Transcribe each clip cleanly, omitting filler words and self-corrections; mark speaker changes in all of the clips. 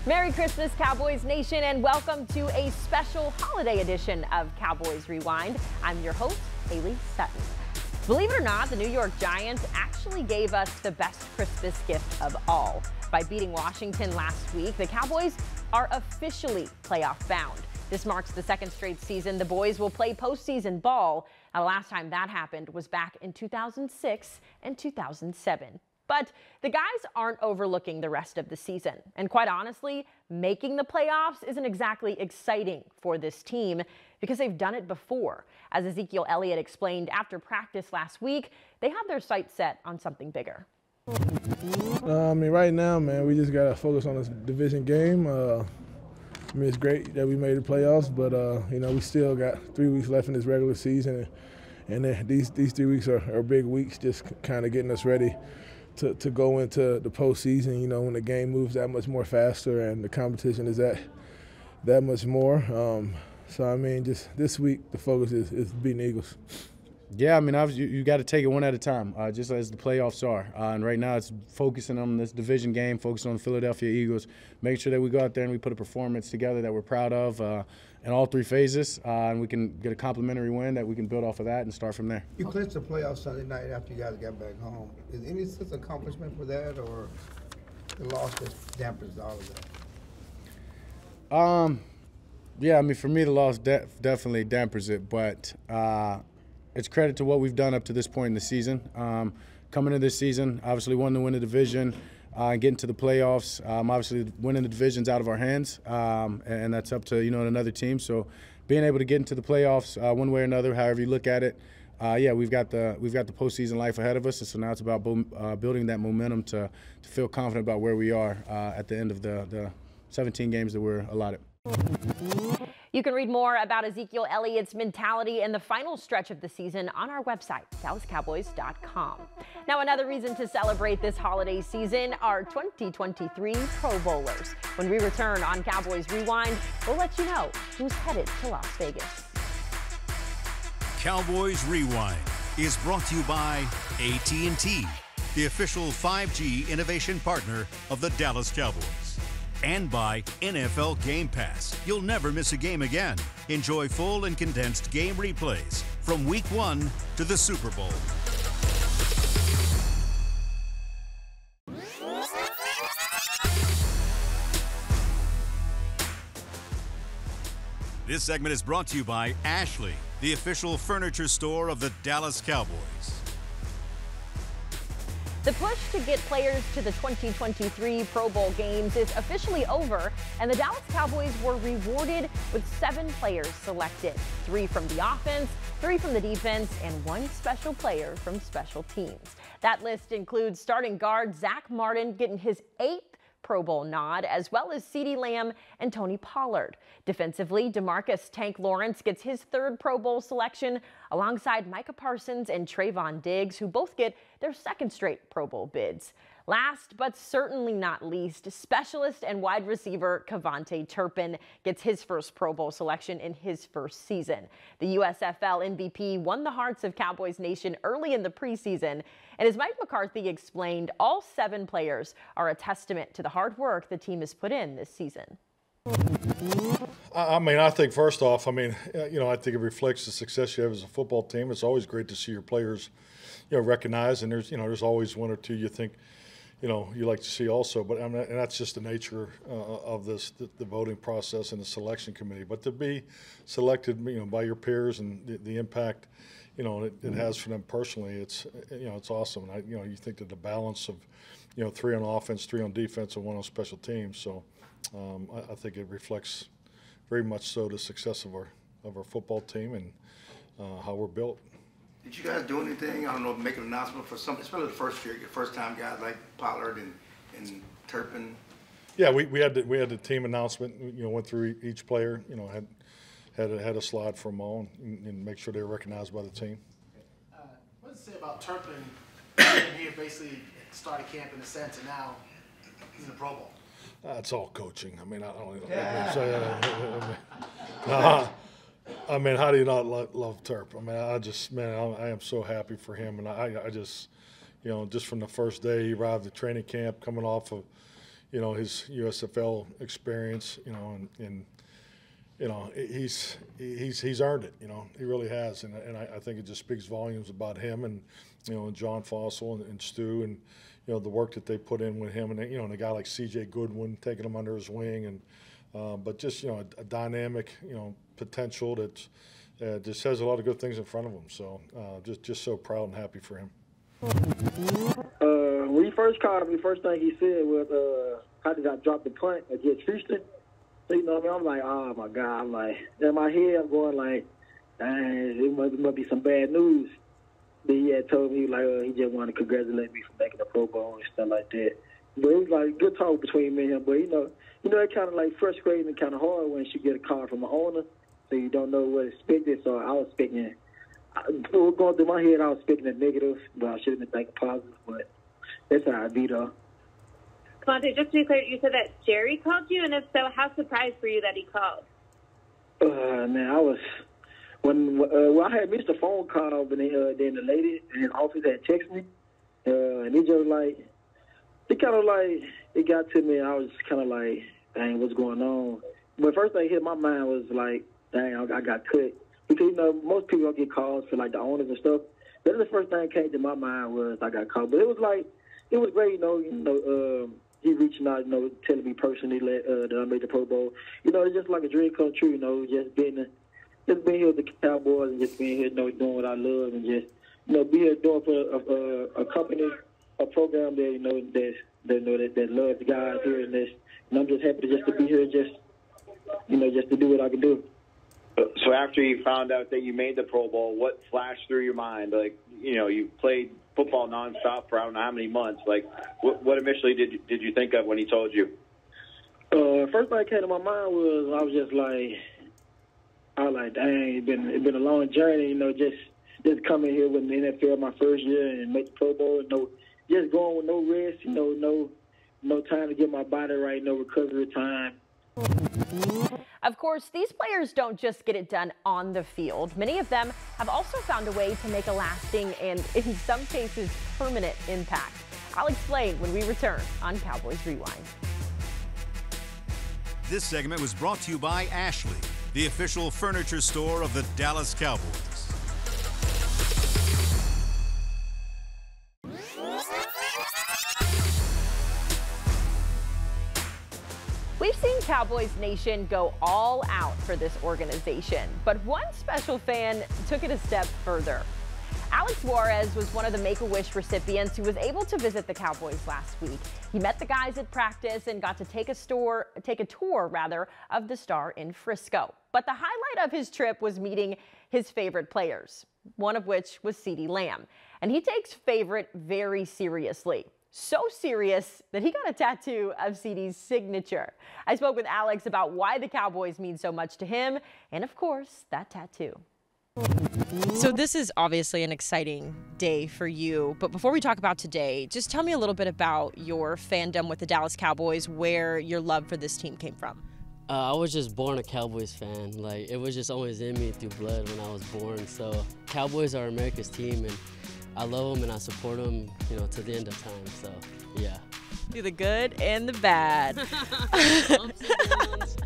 Speaker 1: Merry Christmas, Cowboys Nation, and welcome to a special holiday edition of Cowboys Rewind. I'm your host, Haley Sutton. Believe it or not, the New York Giants actually gave us the best Christmas gift of all. By beating Washington last week, the Cowboys are officially playoff bound. This marks the second straight season the boys will play postseason ball. Now, the last time that happened was back in 2006 and 2007. But the guys aren't overlooking the rest of the season. And quite honestly, making the playoffs isn't exactly exciting for this team because they've done it before. As Ezekiel Elliott explained after practice last week, they have their sights set on something bigger.
Speaker 2: Right now, man, we just got to focus on this division game. It's great that we made the playoffs, but, we still got 3 weeks left in this regular season. And these 3 weeks are big weeks, just kind of getting us ready to go into the postseason, when the game moves that much more faster and the competition is that much more. Just this week, the focus is beating the Eagles.
Speaker 3: Yeah, obviously you got to take it one at a time, just as the playoffs are. And right now it's focusing on this division game, focusing on the Philadelphia Eagles, making sure that we go out there and we put a performance together that we're proud of in all three phases, and we can get a complimentary win that we can build off of that and start from there.
Speaker 4: You clinched the playoffs Sunday night after you guys got back home. Is any sense of accomplishment for that, or the loss just dampens all of that?
Speaker 3: Yeah, for me the loss definitely dampers it, but it's credit to what we've done up to this point in the season. Coming into this season, obviously wanting to win the division, getting to the playoffs. Obviously winning the division's out of our hands, and that's up to another team. So being able to get into the playoffs one way or another, however you look at it, we've got the postseason life ahead of us. And so now it's about building that momentum to feel confident about where we are at the end of the 17 games that we're allotted.
Speaker 1: You can read more about Ezekiel Elliott's mentality and the final stretch of the season on our website, DallasCowboys.com. Now, another reason to celebrate this holiday season are 2023 Pro Bowlers. When we return on Cowboys Rewind, we'll let you know who's headed to Las Vegas.
Speaker 5: Cowboys Rewind is brought to you by AT&T, the official 5G innovation partner of the Dallas Cowboys. And by NFL Game Pass. You'll never miss a game again. Enjoy full and condensed game replays from Week 1 to the Super Bowl. This segment is brought to you by Ashley, the official furniture store of the Dallas Cowboys.
Speaker 1: The push to get players to the 2023 Pro Bowl games is officially over, and the Dallas Cowboys were rewarded with 7 players selected, 3 from the offense, 3 from the defense, and 1 special player from special teams. That list includes starting guard Zach Martin getting his 8th Pro Bowl nod, as well as CeeDee Lamb and Tony Pollard. Defensively, DeMarcus Tank Lawrence gets his 3rd Pro Bowl selection alongside Micah Parsons and Trayvon Diggs, who both get their 2nd straight Pro Bowl bids. Last but certainly not least, specialist and wide receiver Kevontae Turpin gets his 1st Pro Bowl selection in his 1st season. The USFL MVP won the hearts of Cowboys Nation early in the preseason, and as Mike McCarthy explained, all 7 players are a testament to the hard work the team has put in this season.
Speaker 6: I think first off, I think it reflects the success you have as a football team. It's always great to see your players, recognized, and there's always 1 or 2 you think, you like to see also. But and that's just the nature of this, the voting process and the selection committee. But to be selected, by your peers and the impact, it has for them personally, it's awesome. And you think that the balance of, 3 on offense, 3 on defense, and 1 on special teams. So I think it reflects very much so the success of our football team and how we're built.
Speaker 4: Did you guys do anything, make an announcement for some, especially the first time guys like Pollard and Turpin?
Speaker 6: Yeah, we had the team announcement, went through each player, had a slide for them all and make sure they were recognized by the team.
Speaker 7: What does it say about Turpin here basically started camp in a sense, and now he's in the Pro Bowl?
Speaker 6: It's all coaching. I how do you not love Turp? I am so happy for him, and I just, just from the first day he arrived at training camp, coming off of, you know, his USFL experience, you know, and you know, he's earned it. You know, he really has, and I think it just speaks volumes about him and, you know, and John Fossil and Stu, and, you know, the work that they put in with him, and, you know, and a guy like C.J. Goodwin taking him under his wing, and but just, you know, a dynamic, you know, potential that just has a lot of good things in front of him. So just so proud and happy for him.
Speaker 8: When he first called me, the first thing he said was, how did I drop the punt against Houston? So, you know what I mean? I'm like, oh, my God. I'm like, in my head, I'm going like, dang, it must be some bad news. Then he had told me, like, he just wanted to congratulate me for making the Pro Bowl and stuff like that. But it was like good talk between me and him. But, you know, it kind of like frustrating and kind of hard when you get a call from an owner, so you don't know what to expect. So I was expecting, going through my head, I was expecting a negative, but I should have been thinking positive. But that's how I be, though.
Speaker 9: Cavante, just to be clear, you said that Jerry called you, and if so, how surprised were you that he called?
Speaker 8: Man, I was I had missed a phone call, but then the lady in the office had texted me, and it just like it got to me. And I was kind of like, dang, what's going on? But first thing hit my mind was like, dang, I got cut, because you know most people don't get calls for like the owners and stuff. But the first thing that came to my mind was I got called, but it was great, you know. He reaching out, you know, telling me personally that I made the Pro Bowl. You know, it's just like a dream come true, you know, just being here with the Cowboys and just being here, you know, doing what I love, and just, you know, be here doing for a company, a program that, you know, that loves the guys here, and I'm just happy to be here, just to do what I can do.
Speaker 10: So after you found out that you made the Pro Bowl, what flashed through your mind? Like, you know, you played football nonstop for I don't know how many months. Like, what initially did you think of when he told you?
Speaker 8: First thing that came to my mind was I was like, dang, it's been a long journey, you know, just coming here with the NFL my first year and make the Pro Bowl, you know, just going with no rest, you know, no time to get my body right, no recovery time.
Speaker 1: Of course, these players don't just get it done on the field. Many of them have also found a way to make a lasting and, in some cases, permanent impact. I'll explain when we return on Cowboys Rewind.
Speaker 5: This segment was brought to you by Ashley, the official furniture store of the Dallas Cowboys.
Speaker 1: We've seen Cowboys Nation go all out for this organization, but one special fan took it a step further. Alex Juarez was one of the Make-A-Wish recipients who was able to visit the Cowboys last week. He met the guys at practice and got to take a tour of the Star in Frisco. But the highlight of his trip was meeting his favorite players, one of which was CeeDee Lamb. And he takes favorite very seriously. So serious that he got a tattoo of CeeDee's signature. I spoke with Alex about why the Cowboys mean so much to him, and of course, that tattoo.
Speaker 11: So this is obviously an exciting day for you, but before we talk about today, just tell me a little bit about your fandom with the Dallas Cowboys, where your love for this team came from.
Speaker 12: I was just born a Cowboys fan. Like, it was just always in me through blood when I was born. So Cowboys are America's team, and I love them and I support them, you know, to the end of time. So, yeah.
Speaker 11: Do the good and the bad.
Speaker 12: Ups and downs,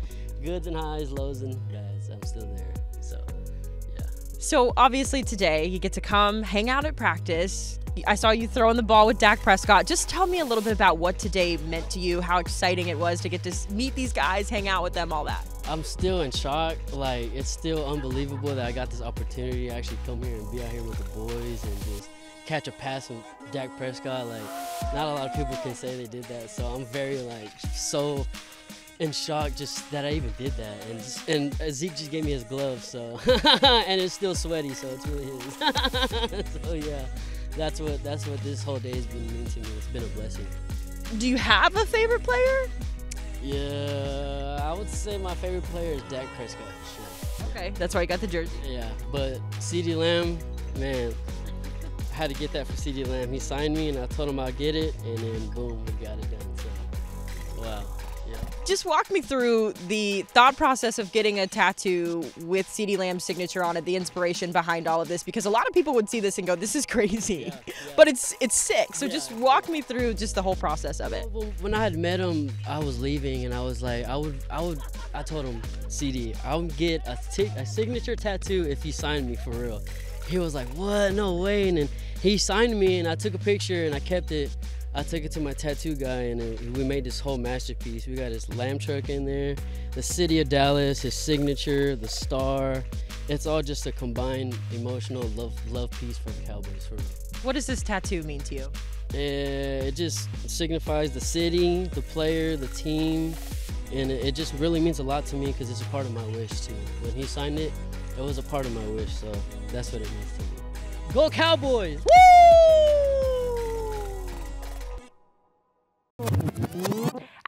Speaker 12: goods and highs, lows and bads. I'm still there. So, yeah.
Speaker 11: So, obviously today you get to come hang out at practice. I saw you throwing the ball with Dak Prescott. Just tell me a little bit about what today meant to you, how exciting it was to get to meet these guys, hang out with them, all that.
Speaker 12: I'm still in shock. Like, it's still unbelievable that I got this opportunity to actually come here and be out here with the boys and just catch a pass with Dak Prescott. Like, not a lot of people can say they did that. So I'm very, like, so in shock just that I even did that. And Zeke just gave me his glove, so and it's still sweaty, so it's really his. So yeah, that's what this whole day has been mean to me. It's been a blessing.
Speaker 11: Do you have a favorite player?
Speaker 12: Yeah, I would say my favorite player is Dak Prescott for sure.
Speaker 11: Okay, that's why you got the jersey.
Speaker 12: Yeah, but CeeDee Lamb, man, I had to get that for CeeDee Lamb. He signed me, and I told him I'll get it, and then boom, we got it done. So, wow,
Speaker 11: Just walk me through the thought process of getting a tattoo with CeeDee Lamb's signature on it, the inspiration behind all of this, because a lot of people would see this and go, this is crazy, but it's sick. So just walk me through just the whole process of it.
Speaker 12: Well, when I had met him, I was leaving and I was like, I told him, CD, I would get a signature tattoo if you signed me for real. He was like, what? No way. And then he signed me and I took a picture and I kept it. I took it to my tattoo guy and we made this whole masterpiece. We got his lamb truck in there, the city of Dallas, his signature, the star. It's all just a combined emotional love piece for the Cowboys. For me.
Speaker 11: What does this tattoo mean to you?
Speaker 12: It just signifies the city, the player, the team, and it just really means a lot to me because it's a part of my wish too. When he signed it, it was a part of my wish, so that's what it means to me. Go Cowboys!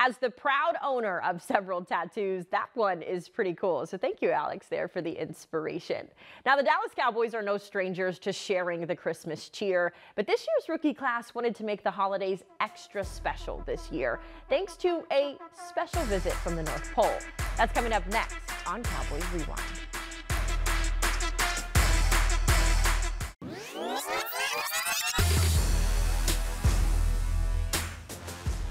Speaker 1: As the proud owner of several tattoos, that one is pretty cool. So thank you, Alex, there for the inspiration. Now, the Dallas Cowboys are no strangers to sharing the Christmas cheer, but this year's rookie class wanted to make the holidays extra special this year, thanks to a special visit from the North Pole. That's coming up next on Cowboys Rewind.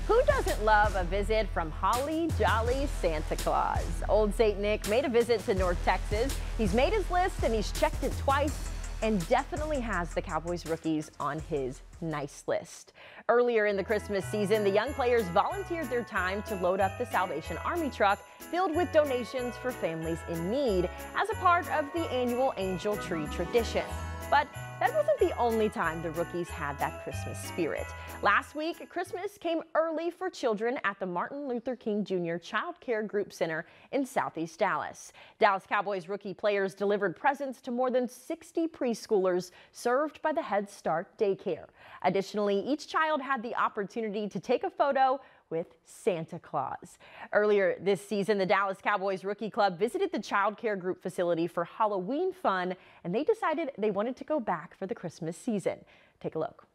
Speaker 1: Who doesn't love a visit from Holly Jolly Santa Claus? Old St. Nick made a visit to North Texas. He's made his list and he's checked it twice and definitely has the Cowboys rookies on his nice list. Earlier in the Christmas season, the young players volunteered their time to load up the Salvation Army truck filled with donations for families in need as a part of the annual Angel Tree tradition. But that wasn't the only time the rookies had that Christmas spirit. Last week, Christmas came early for children at the Martin Luther King Jr. Child Care Group Center in Southeast Dallas. Dallas Cowboys rookie players delivered presents to more than 60 preschoolers served by the Head Start daycare. Additionally, each child had the opportunity to take a photo with Santa Claus. Earlier this season, the Dallas Cowboys Rookie Club visited the Child Care Group facility for Halloween fun, and they decided they wanted to go back for the Christmas season. Take a look.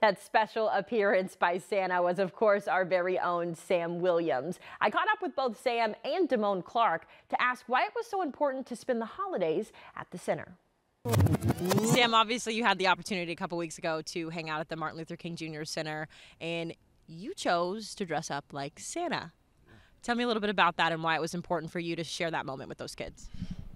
Speaker 1: That special appearance by Santa was, of course, our very own Sam Williams. I caught up with both Sam and Damone Clark to ask why it was so important to spend the holidays at the center.
Speaker 11: Sam, obviously you had the opportunity a couple weeks ago to hang out at the Martin Luther King Jr. Center, and you chose to dress up like Santa. Tell me a little bit about that and why it was important for you to share that moment with those kids.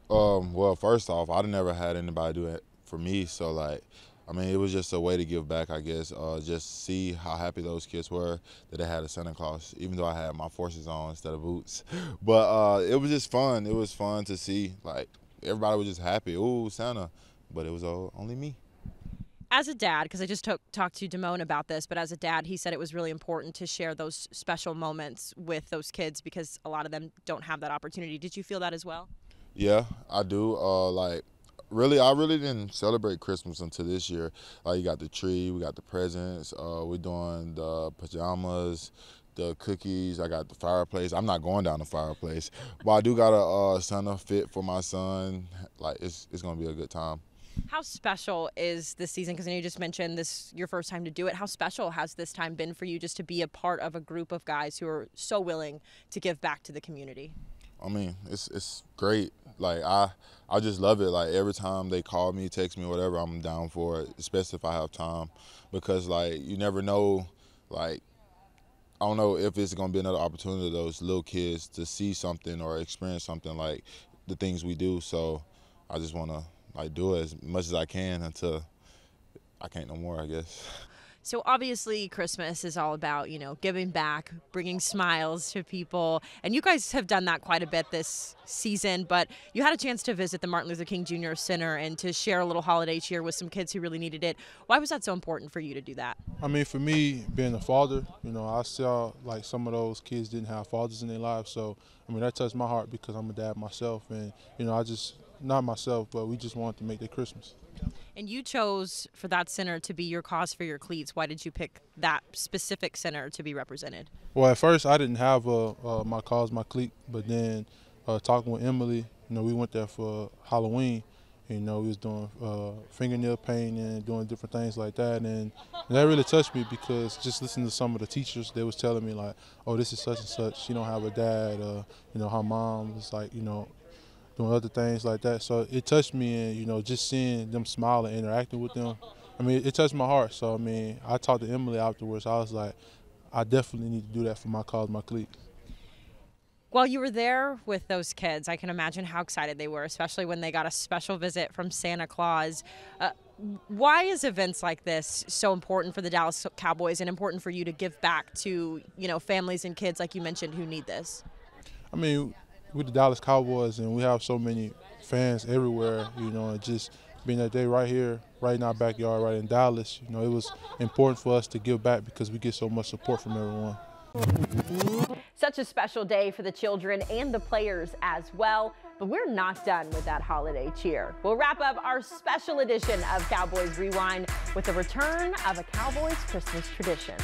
Speaker 13: Well, first off, I never had anybody do it for me, so like, I mean, it was just a way to give back, I guess. Just see how happy those kids were that they had a Santa Claus, even though I had my forces on instead of boots. But it was just fun. It was fun to see, like, everybody was just happy. Ooh, Santa. But it was only me.
Speaker 11: As a dad, because I just talked to Damone about this, but as a dad, he said it was really important to share those special moments with those kids because a lot of them don't have that opportunity. Did you feel that as well?
Speaker 13: Yeah, I do. I really didn't celebrate Christmas until this year. Like, you got the tree, we got the presents, we're doing the pajamas, the cookies, I got the fireplace. I'm not going down the fireplace, but I do got a Santa fit for my son. Like, it's going to be a good time.
Speaker 11: How special is this season? Because I know you just mentioned this your first time to do it. How special has this time been for you just to be a part of a group of guys who are so willing to give back to the community?
Speaker 13: I mean, it's great. Like, I just love it. Like, every time they call me, text me, whatever, I'm down for it, especially if I have time. Because, like, you never know, like, I don't know if it's going to be another opportunity for those little kids to see something or experience something. Like, the things we do. So I just want to like do it as much as I can until I can't no more, I guess.
Speaker 11: So obviously Christmas is all about, you know, giving back, bringing smiles to people. And you guys have done that quite a bit this season, but you had a chance to visit the Martin Luther King Jr. Center and to share a little holiday cheer with some kids who really needed it. Why was that so important for you to do that?
Speaker 14: I mean, for me, being a father, you know, I saw like some of those kids didn't have fathers in their lives. So, I mean, that touched my heart because I'm a dad myself. And, you know, not myself, but we just wanted to make their Christmas.
Speaker 11: And you chose for that center to be your cause for your cleats. Why did you pick that specific center to be represented?
Speaker 14: Well, at first I didn't have my cause, my cleat, but then talking with Emily, you know, we went there for Halloween. You know, we was doing fingernail painting and doing different things like that, and that really touched me because just listening to some of the teachers, they was telling me like, oh, this is such and such. She don't have a dad. You know, her mom was like, you know, doing other things like that. So it touched me, and, you know, just seeing them smile and interacting with them, I mean, it touched my heart. So, I mean, I talked to Emily afterwards. I was like, I definitely need to do that for my cause, my cleat.
Speaker 11: While you were there with those kids, I can imagine how excited they were, especially when they got a special visit from Santa Claus. Why is events like this so important for the Dallas Cowboys and important for you to give back to, you know, families and kids, like you mentioned, who need this?
Speaker 14: I mean, we're the Dallas Cowboys, and we have so many fans everywhere, you know, and just being that day right here, right in our backyard, right in Dallas, you know, it was important for us to give back because we get so much support from everyone.
Speaker 1: Such a special day for the children and the players as well, but we're not done with that holiday cheer. We'll wrap up our special edition of Cowboys Rewind with the return of a Cowboys Christmas tradition.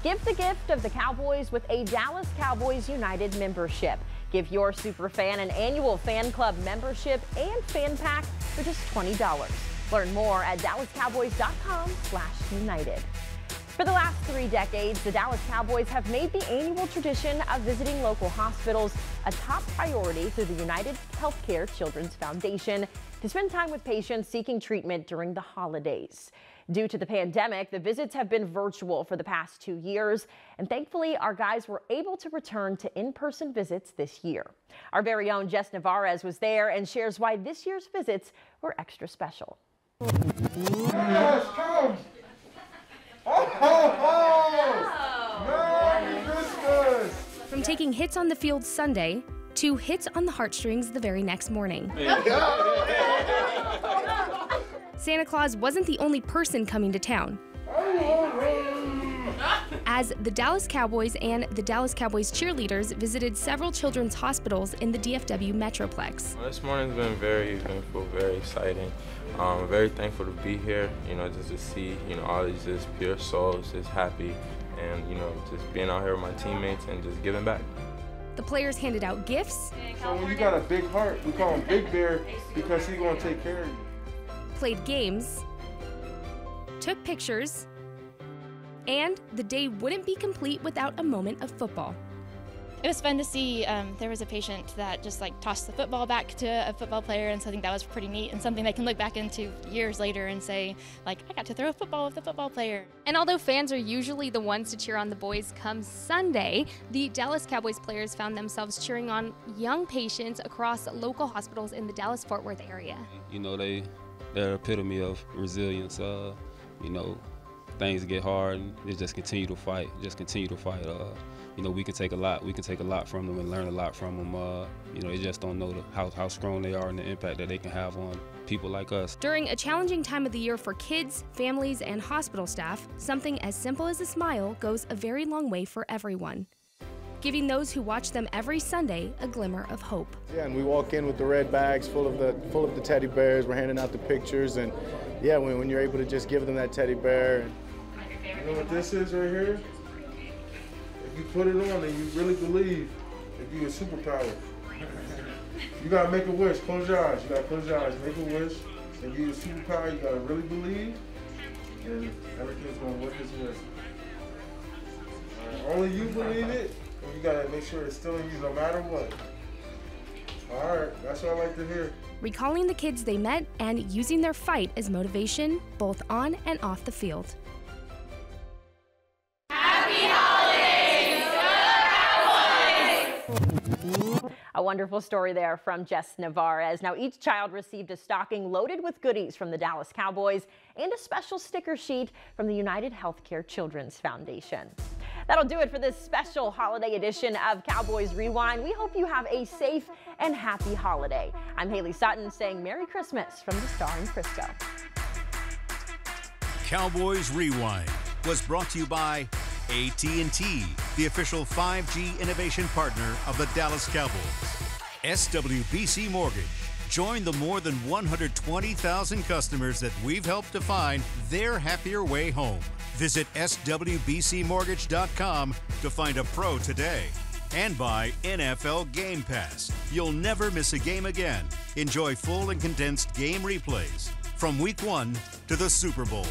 Speaker 1: Give the gift of the Cowboys with a Dallas Cowboys United membership. Give your superfan an annual fan club membership and fan pack for just $20. Learn more at dallascowboys.com/united. For the last 3 decades, the Dallas Cowboys have made the annual tradition of visiting local hospitals a top priority through the United Healthcare Children's Foundation to spend time with patients seeking treatment during the holidays. Due to the pandemic, the visits have been virtual for the past 2 years, and thankfully our guys were able to return to in-person visits this year. Our very own Jess Juarez was there and shares why this year's visits were extra special.
Speaker 15: Yes, come! Merry Christmas!
Speaker 16: From taking hits on the field Sunday to hits on the heartstrings the very next morning. Santa Claus wasn't the only person coming to town, as the Dallas Cowboys and the Dallas Cowboys cheerleaders visited several children's hospitals in the DFW Metroplex.
Speaker 17: This morning's been very eventful, very exciting. I'm very thankful to be here, you know, just to see, you know, all these just pure souls just happy and, you know, just being out here with my teammates and just giving back.
Speaker 16: The players handed out gifts.
Speaker 14: So when you got a big heart, we call him Big Bear because he's going to take care of you.
Speaker 16: Played games, took pictures, and the day wouldn't be complete without a moment of football.
Speaker 18: It was fun to see. There was a patient that just like tossed the football back to a football player, and so I think that was pretty neat and something they can look back into years later and say, like, I got to throw a football with the football player.
Speaker 16: And although fans are usually the ones to cheer on the boys come Sunday, the Dallas Cowboys players found themselves cheering on young patients across local hospitals in the Dallas-Fort Worth area.
Speaker 19: You know, they're the epitome of resilience. You know, things get hard and they just continue to fight, you know, we can take a lot from them and learn a lot from them. You know, they just don't know how strong they are and the impact that they can have on people like us.
Speaker 16: During a challenging time of the year for kids, families, and hospital staff, something as simple as a smile goes a very long way for everyone, giving those who watch them every Sunday a glimmer of hope.
Speaker 3: Yeah, and we walk in with the red bags full of the teddy bears. We're handing out the pictures, and yeah, when you're able to just give them that teddy bear.
Speaker 14: You know what this is right here? If you put it on and you really believe, it gives you a superpower. You gotta make a wish. Close your eyes. You gotta close your eyes. Make a wish. And give you a superpower. You gotta really believe, and everything's gonna work its way. Only you believe it. And you gotta make sure it's still in you no matter what. All right, that's what I like to hear.
Speaker 16: Recalling the kids they met and using their fight as motivation, both on and off the field.
Speaker 1: A wonderful story there from Jess Navarez. Now, each child received a stocking loaded with goodies from the Dallas Cowboys and a special sticker sheet from the United Healthcare Children's Foundation. That'll do it for this special holiday edition of Cowboys Rewind. We hope you have a safe and happy holiday. I'm Haley Sutton saying Merry Christmas from the Star in Frisco.
Speaker 5: Cowboys Rewind was brought to you by AT&T, the official 5G innovation partner of the Dallas Cowboys. SWBC Mortgage. Join the more than 120,000 customers that we've helped to find their happier way home. Visit swbcmortgage.com to find a pro today. And by NFL Game Pass. You'll never miss a game again. Enjoy full and condensed game replays from Week 1 to the Super Bowl.